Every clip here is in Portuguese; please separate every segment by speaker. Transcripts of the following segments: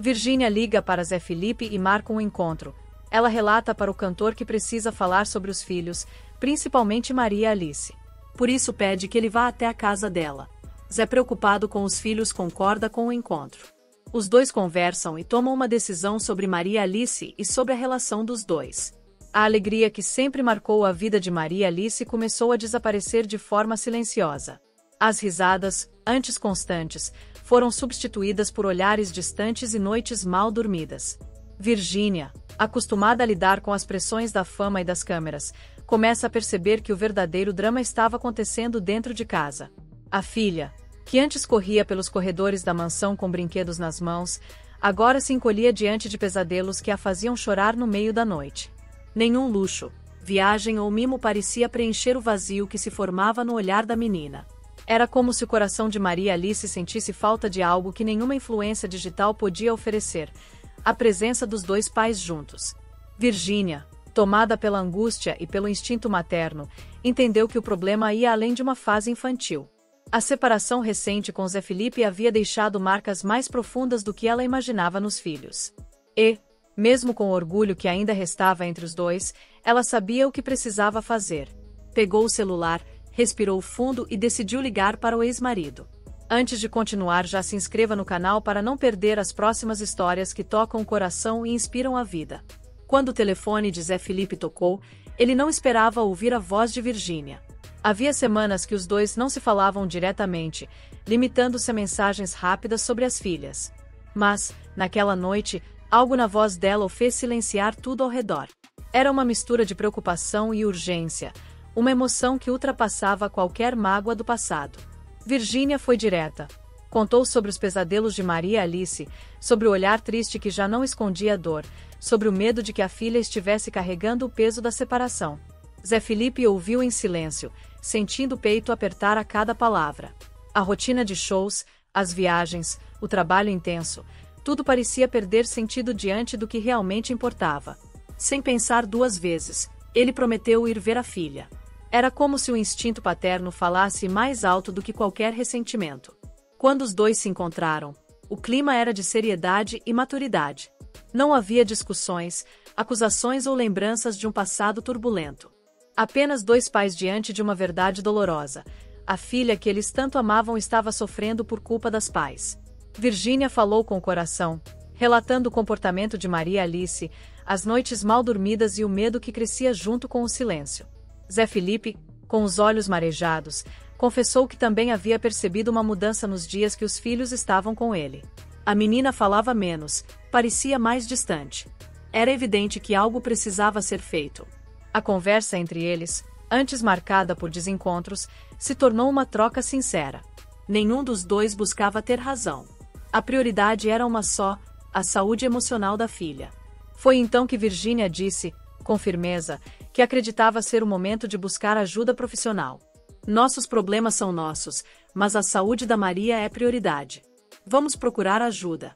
Speaker 1: Virgínia liga para Zé Felipe e marca um encontro. Ela relata para o cantor que precisa falar sobre os filhos, principalmente Maria Alice. Por isso pede que ele vá até a casa dela. Zé, preocupado com os filhos, concorda com o encontro. Os dois conversam e tomam uma decisão sobre Maria Alice e sobre a relação dos dois. A alegria que sempre marcou a vida de Maria Alice começou a desaparecer de forma silenciosa. As risadas, antes constantes, foram substituídas por olhares distantes e noites mal dormidas. Virgínia, acostumada a lidar com as pressões da fama e das câmeras, começa a perceber que o verdadeiro drama estava acontecendo dentro de casa. A filha, que antes corria pelos corredores da mansão com brinquedos nas mãos, agora se encolhia diante de pesadelos que a faziam chorar no meio da noite. Nenhum luxo, viagem ou mimo parecia preencher o vazio que se formava no olhar da menina. Era como se o coração de Maria Alice sentisse falta de algo que nenhuma influência digital podia oferecer: a presença dos dois pais juntos. Virgínia, tomada pela angústia e pelo instinto materno, entendeu que o problema ia além de uma fase infantil. A separação recente com Zé Felipe havia deixado marcas mais profundas do que ela imaginava nos filhos. E, mesmo com o orgulho que ainda restava entre os dois, ela sabia o que precisava fazer. Pegou o celular, respirou fundo e decidiu ligar para o ex-marido. Antes de continuar, já se inscreva no canal para não perder as próximas histórias que tocam o coração e inspiram a vida. Quando o telefone de Zé Felipe tocou, ele não esperava ouvir a voz de Virgínia. Havia semanas que os dois não se falavam diretamente, limitando-se a mensagens rápidas sobre as filhas. Mas, naquela noite, algo na voz dela o fez silenciar tudo ao redor. Era uma mistura de preocupação e urgência, uma emoção que ultrapassava qualquer mágoa do passado. Virgínia foi direta. Contou sobre os pesadelos de Maria Alice, sobre o olhar triste que já não escondia a dor, sobre o medo de que a filha estivesse carregando o peso da separação. Zé Felipe ouviu em silêncio, sentindo o peito apertar a cada palavra. A rotina de shows, as viagens, o trabalho intenso, tudo parecia perder sentido diante do que realmente importava. Sem pensar duas vezes, ele prometeu ir ver a filha. Era como se o instinto paterno falasse mais alto do que qualquer ressentimento. Quando os dois se encontraram, o clima era de seriedade e maturidade. Não havia discussões, acusações ou lembranças de um passado turbulento. Apenas dois pais diante de uma verdade dolorosa. A filha que eles tanto amavam estava sofrendo por culpa das pais. Virgínia falou com o coração, relatando o comportamento de Maria Alice, as noites mal dormidas e o medo que crescia junto com o silêncio. Zé Felipe, com os olhos marejados, confessou que também havia percebido uma mudança nos dias que os filhos estavam com ele. A menina falava menos, parecia mais distante. Era evidente que algo precisava ser feito. A conversa entre eles, antes marcada por desencontros, se tornou uma troca sincera. Nenhum dos dois buscava ter razão. A prioridade era uma só: a saúde emocional da filha. Foi então que Virgínia disse, com firmeza, que acreditava ser o momento de buscar ajuda profissional. Nossos problemas são nossos, mas a saúde da Maria é prioridade. Vamos procurar ajuda.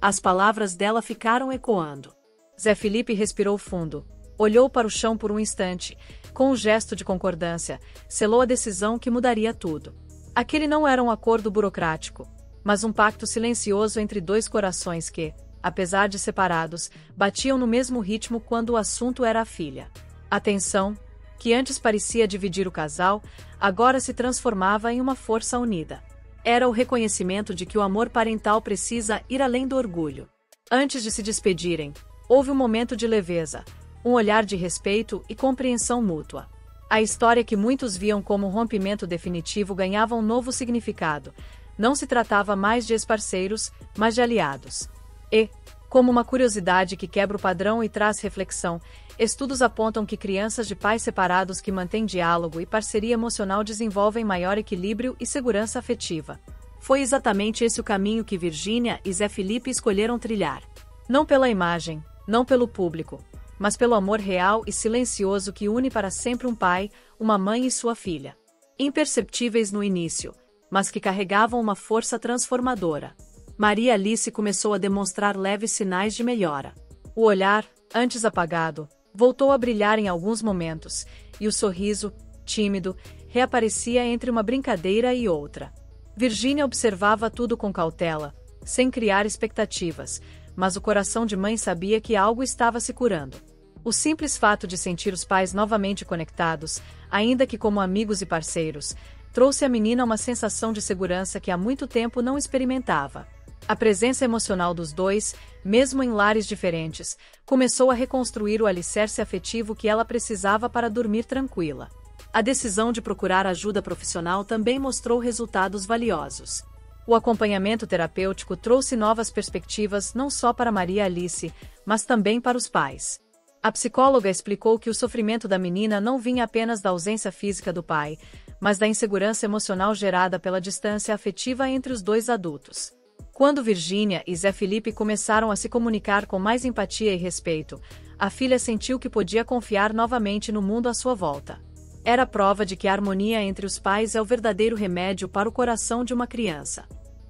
Speaker 1: As palavras dela ficaram ecoando. Zé Felipe respirou fundo. Olhou para o chão por um instante, com um gesto de concordância, selou a decisão que mudaria tudo. Aquele não era um acordo burocrático, mas um pacto silencioso entre dois corações que, apesar de separados, batiam no mesmo ritmo quando o assunto era a filha. A tensão, que antes parecia dividir o casal, agora se transformava em uma força unida. Era o reconhecimento de que o amor parental precisa ir além do orgulho. Antes de se despedirem, houve um momento de leveza, um olhar de respeito e compreensão mútua. A história que muitos viam como um rompimento definitivo ganhava um novo significado. Não se tratava mais de ex-parceiros, mas de aliados. E, como uma curiosidade que quebra o padrão e traz reflexão, estudos apontam que crianças de pais separados que mantêm diálogo e parceria emocional desenvolvem maior equilíbrio e segurança afetiva. Foi exatamente esse o caminho que Virgínia e Zé Felipe escolheram trilhar. Não pela imagem, não pelo público, mas pelo amor real e silencioso que une para sempre um pai, uma mãe e sua filha. Imperceptíveis no início, mas que carregavam uma força transformadora. Maria Alice começou a demonstrar leves sinais de melhora. O olhar, antes apagado, voltou a brilhar em alguns momentos, e o sorriso, tímido, reaparecia entre uma brincadeira e outra. Virgínia observava tudo com cautela, sem criar expectativas, mas o coração de mãe sabia que algo estava se curando. O simples fato de sentir os pais novamente conectados, ainda que como amigos e parceiros, trouxe à menina uma sensação de segurança que há muito tempo não experimentava. A presença emocional dos dois, mesmo em lares diferentes, começou a reconstruir o alicerce afetivo que ela precisava para dormir tranquila. A decisão de procurar ajuda profissional também mostrou resultados valiosos. O acompanhamento terapêutico trouxe novas perspectivas não só para Maria Alice, mas também para os pais. A psicóloga explicou que o sofrimento da menina não vinha apenas da ausência física do pai, mas da insegurança emocional gerada pela distância afetiva entre os dois adultos. Quando Virgínia e Zé Felipe começaram a se comunicar com mais empatia e respeito, a filha sentiu que podia confiar novamente no mundo à sua volta. Era prova de que a harmonia entre os pais é o verdadeiro remédio para o coração de uma criança.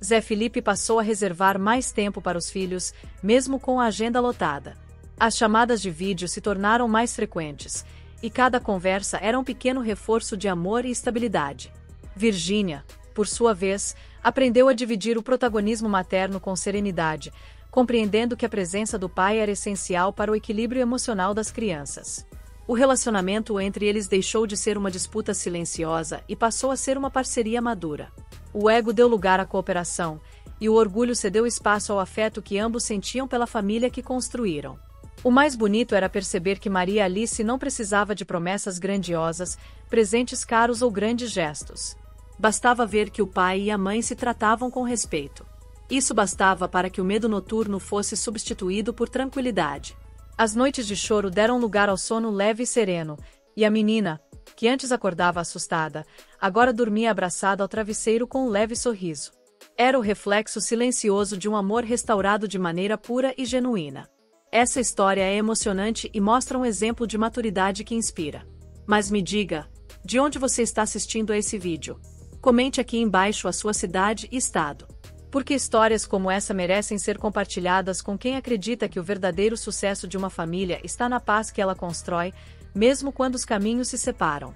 Speaker 1: Zé Felipe passou a reservar mais tempo para os filhos, mesmo com a agenda lotada. As chamadas de vídeo se tornaram mais frequentes, e cada conversa era um pequeno reforço de amor e estabilidade. Virgínia, por sua vez, aprendeu a dividir o protagonismo materno com serenidade, compreendendo que a presença do pai era essencial para o equilíbrio emocional das crianças. O relacionamento entre eles deixou de ser uma disputa silenciosa e passou a ser uma parceria madura. O ego deu lugar à cooperação, e o orgulho cedeu espaço ao afeto que ambos sentiam pela família que construíram. O mais bonito era perceber que Maria Alice não precisava de promessas grandiosas, presentes caros ou grandes gestos. Bastava ver que o pai e a mãe se tratavam com respeito. Isso bastava para que o medo noturno fosse substituído por tranquilidade. As noites de choro deram lugar ao sono leve e sereno, e a menina, que antes acordava assustada, agora dormia abraçada ao travesseiro com um leve sorriso. Era o reflexo silencioso de um amor restaurado de maneira pura e genuína. Essa história é emocionante e mostra um exemplo de maturidade que inspira. Mas me diga, de onde você está assistindo a esse vídeo? Comente aqui embaixo a sua cidade e estado. Porque histórias como essa merecem ser compartilhadas com quem acredita que o verdadeiro sucesso de uma família está na paz que ela constrói, mesmo quando os caminhos se separam.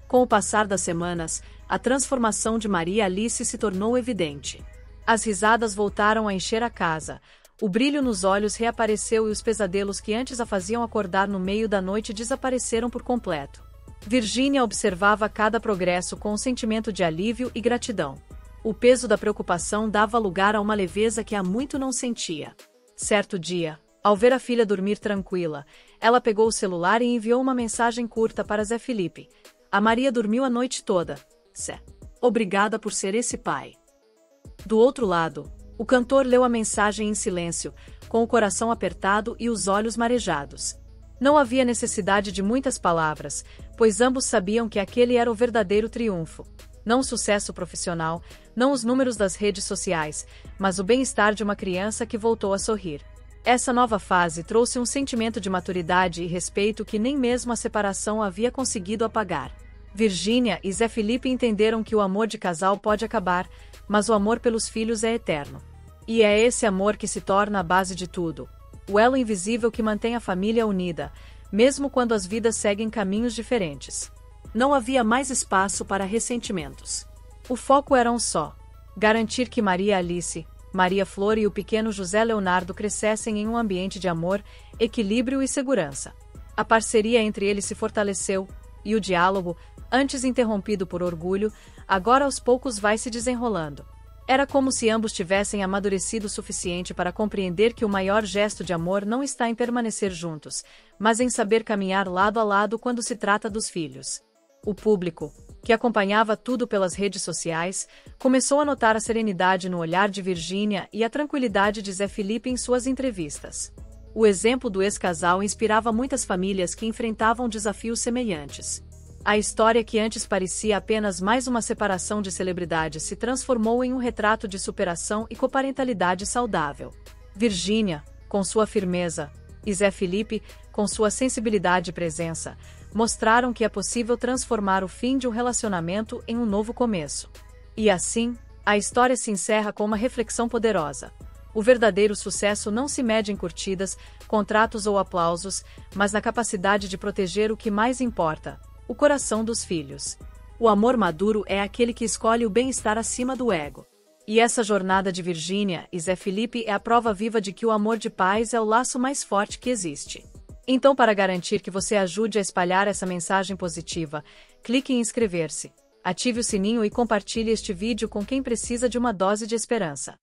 Speaker 1: Com o passar das semanas, a transformação de Maria Alice se tornou evidente. As risadas voltaram a encher a casa, o brilho nos olhos reapareceu e os pesadelos que antes a faziam acordar no meio da noite desapareceram por completo. Virgínia observava cada progresso com um sentimento de alívio e gratidão. O peso da preocupação dava lugar a uma leveza que há muito não sentia. Certo dia, ao ver a filha dormir tranquila, ela pegou o celular e enviou uma mensagem curta para Zé Felipe. A Maria dormiu a noite toda. Zé, obrigada por ser esse pai. Do outro lado, o cantor leu a mensagem em silêncio, com o coração apertado e os olhos marejados. Não havia necessidade de muitas palavras, pois ambos sabiam que aquele era o verdadeiro triunfo. Não o sucesso profissional, não os números das redes sociais, mas o bem-estar de uma criança que voltou a sorrir. Essa nova fase trouxe um sentimento de maturidade e respeito que nem mesmo a separação havia conseguido apagar. Virgínia e Zé Felipe entenderam que o amor de casal pode acabar, mas o amor pelos filhos é eterno. E é esse amor que se torna a base de tudo, o elo invisível que mantém a família unida, mesmo quando as vidas seguem caminhos diferentes. Não havia mais espaço para ressentimentos. O foco era um só: garantir que Maria Alice, Maria Flor e o pequeno José Leonardo crescessem em um ambiente de amor, equilíbrio e segurança. A parceria entre eles se fortaleceu, e o diálogo, antes interrompido por orgulho, agora aos poucos vai se desenrolando. Era como se ambos tivessem amadurecido o suficiente para compreender que o maior gesto de amor não está em permanecer juntos, mas em saber caminhar lado a lado quando se trata dos filhos. O público, que acompanhava tudo pelas redes sociais, começou a notar a serenidade no olhar de Virgínia e a tranquilidade de Zé Felipe em suas entrevistas. O exemplo do ex-casal inspirava muitas famílias que enfrentavam desafios semelhantes. A história que antes parecia apenas mais uma separação de celebridades se transformou em um retrato de superação e coparentalidade saudável. Virgínia, com sua firmeza, e Zé Felipe, com sua sensibilidade e presença, mostraram que é possível transformar o fim de um relacionamento em um novo começo. E assim, a história se encerra com uma reflexão poderosa. O verdadeiro sucesso não se mede em curtidas, contratos ou aplausos, mas na capacidade de proteger o que mais importa: o coração dos filhos. O amor maduro é aquele que escolhe o bem-estar acima do ego. E essa jornada de Virgínia e Zé Felipe é a prova viva de que o amor de pais é o laço mais forte que existe. Então, para garantir que você ajude a espalhar essa mensagem positiva, clique em inscrever-se, ative o sininho e compartilhe este vídeo com quem precisa de uma dose de esperança.